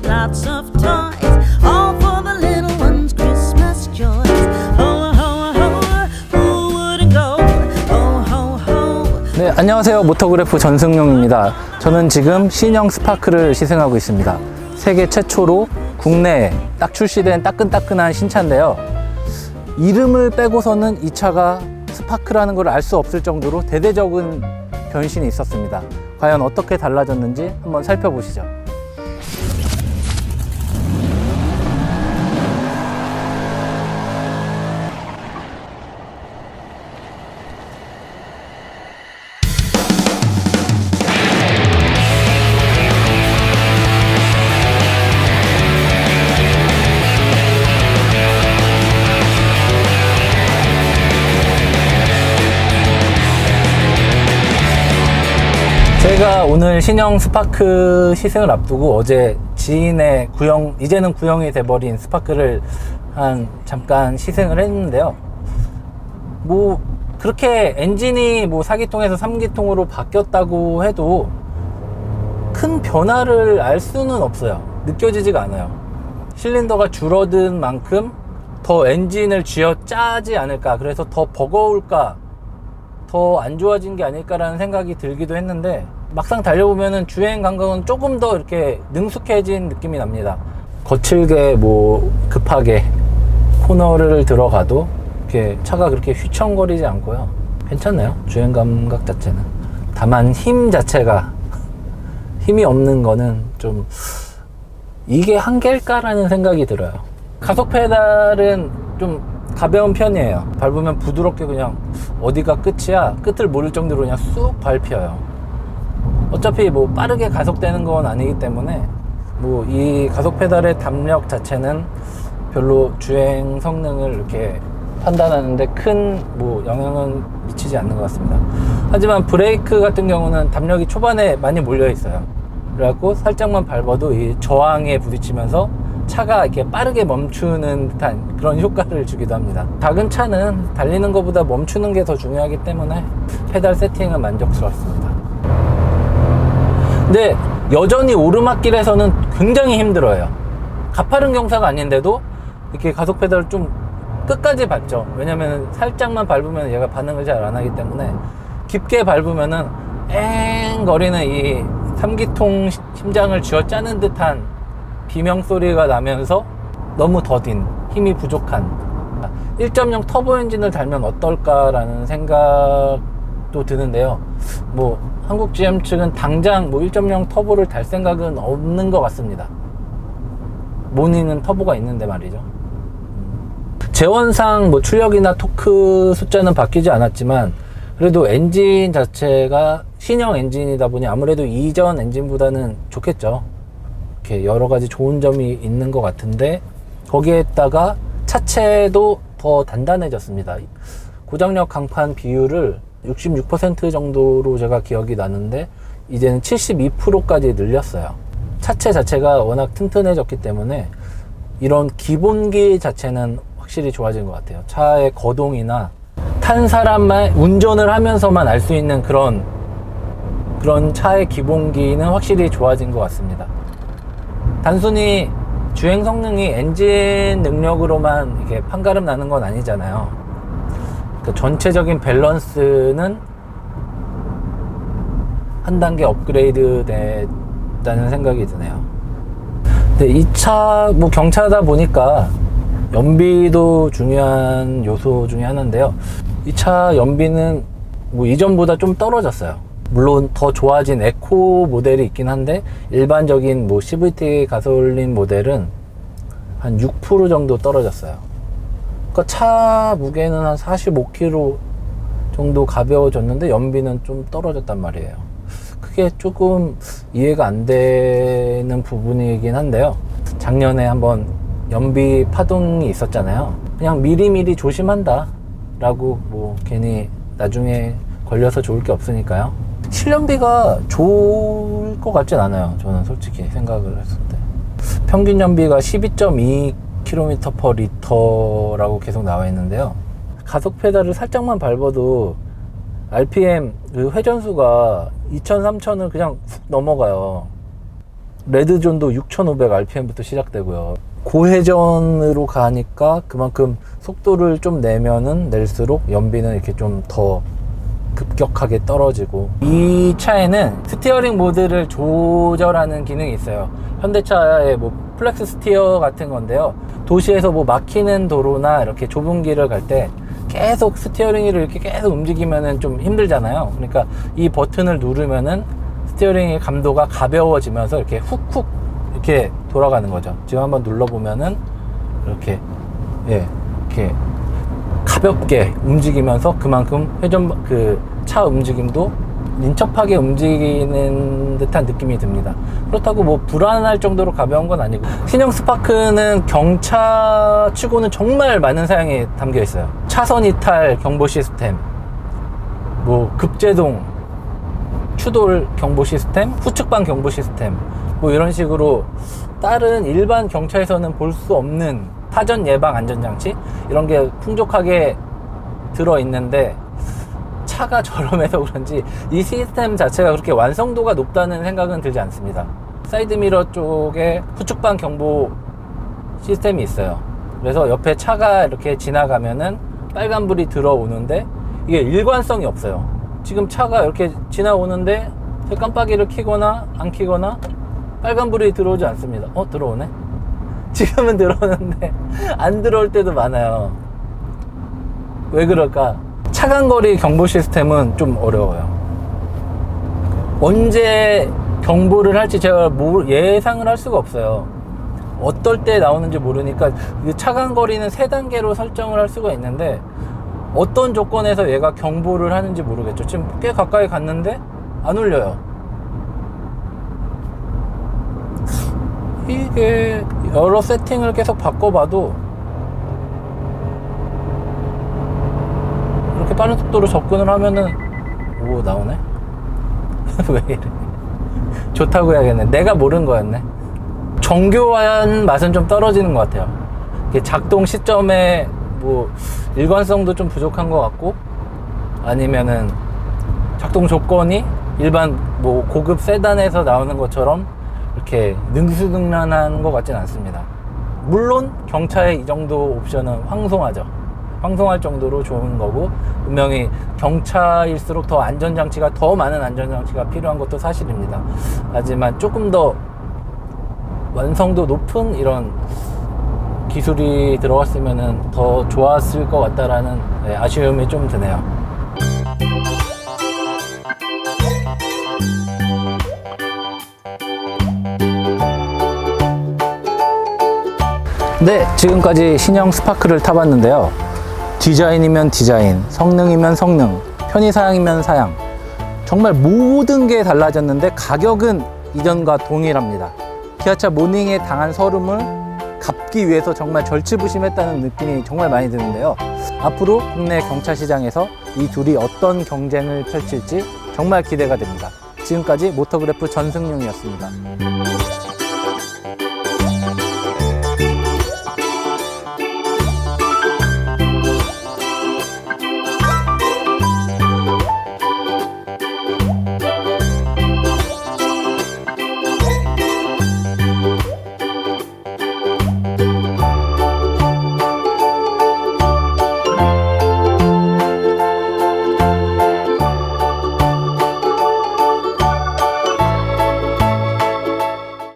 lots of toys, all for the little ones' Christmas joys. Ho, ho, ho, who wouldn't go? Ho, ho, ho. 네, 안녕하세요. 모터그래프 전승용입니다. 저는 지금 신형 스파크를 시승하고 있습니다. 세계 최초로 국내에 딱 출시된 따끈따끈한 신차인데요. 이름을 빼고서는 이 차가 스파크라는 걸 알 수 없을 정도로 대대적인 변신이 있었습니다. 과연 어떻게 달라졌는지 한번 살펴보시죠. 제가 오늘 신형 스파크 시승을 앞두고 어제 지인의 이제는 구형이 돼버린 스파크를 잠깐 시승을 했는데요. 뭐 그렇게 엔진이 4기통에서 3기통으로 바뀌었다고 해도 큰 변화를 알 수는 없어요. 느껴지지가 않아요. 실린더가 줄어든 만큼 더 엔진을 쥐어짜지 않을까, 그래서 더 버거울까, 더 안 좋아진 게 아닐까라는 생각이 들기도 했는데, 막상 달려보면은 주행 감각은 조금 더 이렇게 능숙해진 느낌이 납니다. 거칠게 급하게 코너를 들어가도 이렇게 차가 그렇게 휘청거리지 않고요. 괜찮네요. 주행 감각 자체는. 다만 힘 자체가 힘이 없는 거는 좀 이게 한계일까라는 생각이 들어요. 가속 페달은 좀 가벼운 편이에요. 밟으면 부드럽게 그냥 어디가 끝이야 끝을 모를 정도로 그냥 쑥 밟혀요. 어차피 빠르게 가속되는 건 아니기 때문에 이 가속 페달의 담력 자체는 별로 주행 성능을 이렇게 판단하는데 큰 영향은 미치지 않는 것 같습니다. 하지만 브레이크 같은 경우는 담력이 초반에 많이 몰려 있어요. 그래갖고 살짝만 밟아도 이 저항에 부딪히면서 차가 이렇게 빠르게 멈추는 듯한 그런 효과를 주기도 합니다. 작은 차는 달리는 것보다 멈추는 게 더 중요하기 때문에 페달 세팅은 만족스럽습니다. 근데 여전히 오르막길에서는 굉장히 힘들어요. 가파른 경사가 아닌데도 이렇게 가속 페달을 좀 끝까지 밟죠. 왜냐면 살짝만 밟으면 얘가 반응을 잘 안 하기 때문에 깊게 밟으면은 엥 거리는 이 3기통 심장을 쥐어짜는 듯한 비명 소리가 나면서 너무 더딘, 힘이 부족한 1.0 터보 엔진을 달면 어떨까라는 생각도 드는데요. 한국 GM 측은 당장 1.0 터보를 달 생각은 없는 것 같습니다. 모니는 터보가 있는데 말이죠. 재원상 출력이나 토크 숫자는 바뀌지 않았지만 그래도 엔진 자체가 신형 엔진이다 보니 아무래도 이전 엔진보다는 좋겠죠. 이렇게 여러 가지 좋은 점이 있는 것 같은데, 거기에다가 차체도 더 단단해졌습니다. 고장력 강판 비율을 66% 정도로 제가 기억이 나는데 이제는 72%까지 늘렸어요. 차체 자체가 워낙 튼튼해졌기 때문에 이런 기본기 자체는 확실히 좋아진 것 같아요. 차의 거동이나 탄 사람만 운전을 하면서만 알 수 있는 그런 차의 기본기는 확실히 좋아진 것 같습니다. 단순히 주행 성능이 엔진 능력으로만 이렇게 판가름 나는 건 아니잖아요. 전체적인 밸런스는 한 단계 업그레이드 됐다는 생각이 드네요. 근데 이 차 경차다 보니까 연비도 중요한 요소 중에 하나인데요. 이 차 연비는 이전보다 좀 떨어졌어요. 물론 더 좋아진 에코 모델이 있긴 한데 일반적인 CVT 가솔린 모델은 한 6% 정도 떨어졌어요. 차 무게는 한 45kg 정도 가벼워졌는데 연비는 좀 떨어졌단 말이에요. 그게 조금 이해가 안 되는 부분이긴 한데요. 작년에 한번 연비 파동이 있었잖아요. 그냥 미리미리 조심한다 라고 괜히 나중에 걸려서 좋을 게 없으니까요. 실연비가 좋을 것 같진 않아요. 저는 솔직히 생각을 했을 때 평균 연비가 12.2km/L라고 계속 나와 있는데요. 가속 페달을 살짝만 밟아도 RPM 그 회전수가 2000, 3000을 그냥 훅 넘어가요. 레드존도 6500rpm부터 시작되고요. 고회전으로 가니까 그만큼 속도를 좀 내면은 낼수록 연비는 이렇게 좀 더 급격하게 떨어지고, 이 차에는 스티어링 모드를 조절하는 기능이 있어요. 현대차의 뭐 플렉스 스티어 같은 건데요. 도시에서 뭐 막히는 도로나 이렇게 좁은 길을 갈 때 계속 스티어링을 이렇게 계속 움직이면은 좀 힘들잖아요. 그러니까 이 버튼을 누르면은 스티어링의 감도가 가벼워지면서 이렇게 훅훅 이렇게 돌아가는 거죠. 지금 한번 눌러보면은 이렇게, 예, 이렇게 가볍게 움직이면서 그만큼 회전, 차 움직임도 민첩하게 움직이는 듯한 느낌이 듭니다. 그렇다고 뭐 불안할 정도로 가벼운 건 아니고, 신형 스파크는 경차 치고는 정말 많은 사양이 담겨 있어요. 차선 이탈 경보 시스템, 뭐 급제동 추돌 경보 시스템, 후측방 경보 시스템, 뭐 이런 식으로 다른 일반 경차에서는 볼 수 없는 타전 예방 안전장치, 이런 게 풍족하게 들어있는데, 차가 저렴해서 그런지 이 시스템 자체가 그렇게 완성도가 높다는 생각은 들지 않습니다. 사이드미러 쪽에 후측방 경보 시스템이 있어요. 그래서 옆에 차가 이렇게 지나가면은 빨간불이 들어오는데 이게 일관성이 없어요. 지금 차가 이렇게 지나오는데 깜빡이를 켜거나 안 켜거나 빨간불이 들어오지 않습니다. 들어오네? 지금은 들어오는데 안 들어올 때도 많아요. 왜 그럴까? 차간거리 경보 시스템은 좀 어려워요. 언제 경보를 할지 제가 예상을 할 수가 없어요. 어떨 때 나오는지 모르니까 차간거리는 3단계로 설정을 할 수가 있는데, 어떤 조건에서 얘가 경보를 하는지 모르겠죠. 지금 꽤 가까이 갔는데 안 울려요. 이게 여러 세팅을 계속 바꿔봐도 이렇게 빠른 속도로 접근을 하면은, 오, 나오네? 왜 이래? 좋다고 해야겠네. 내가 모르는 거였네. 정교한 맛은 좀 떨어지는 것 같아요. 작동 시점에 뭐 일관성도 좀 부족한 것 같고, 아니면은 작동 조건이 일반 뭐 고급 세단에서 나오는 것처럼 이렇게 능수능란한 것 같진 않습니다. 물론 경차의 이 정도 옵션은 황송하죠. 황송할 정도로 좋은 거고, 분명히 경차일수록 더 안전장치가, 더 많은 안전장치가 필요한 것도 사실입니다. 하지만 조금 더 완성도 높은 이런 기술이 들어갔으면 더 좋았을 것 같다라는 아쉬움이 좀 드네요. 네, 지금까지 신형 스파크를 타봤는데요. 디자인이면 디자인, 성능이면 성능, 편의사양이면 사양, 정말 모든 게 달라졌는데 가격은 이전과 동일합니다. 기아차 모닝에 당한 서름을 갚기 위해서 정말 절치부심했다는 느낌이 정말 많이 드는데요. 앞으로 국내 경차 시장에서 이 둘이 어떤 경쟁을 펼칠지 정말 기대가 됩니다. 지금까지 모터그래프 전승용이었습니다.